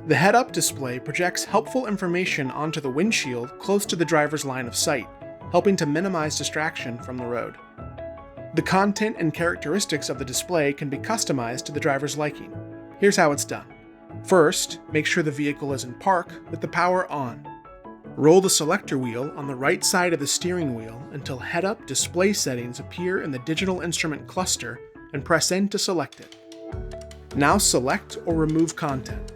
The head-up display projects helpful information onto the windshield close to the driver's line of sight, helping to minimize distraction from the road. The content and characteristics of the display can be customized to the driver's liking. Here's how it's done. First, make sure the vehicle is in park with the power on. Roll the selector wheel on the right side of the steering wheel until head-up display settings appear in the digital instrument cluster and press N to select it. Now select or remove content.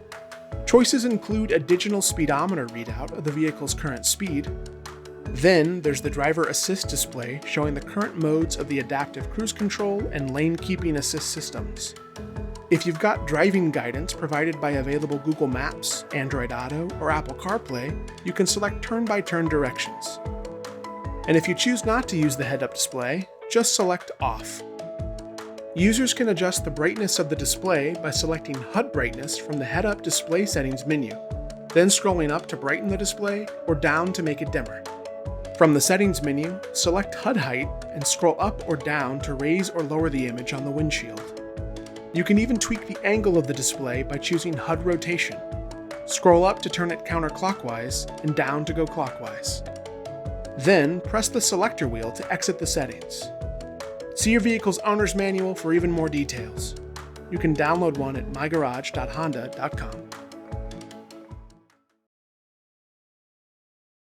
Choices include a digital speedometer readout of the vehicle's current speed. Then there's the driver assist display showing the current modes of the adaptive cruise control and lane keeping assist systems. If you've got driving guidance provided by available Google Maps, Android Auto, or Apple CarPlay, you can select turn-by-turn directions. And if you choose not to use the head-up display, just select off. Users can adjust the brightness of the display by selecting HUD brightness from the head-up display settings menu, then scrolling up to brighten the display or down to make it dimmer. From the settings menu, select HUD height and scroll up or down to raise or lower the image on the windshield. You can even tweak the angle of the display by choosing HUD rotation. Scroll up to turn it counterclockwise and down to go clockwise. Then press the selector wheel to exit the settings. See your vehicle's owner's manual for even more details. You can download one at mygarage.honda.com.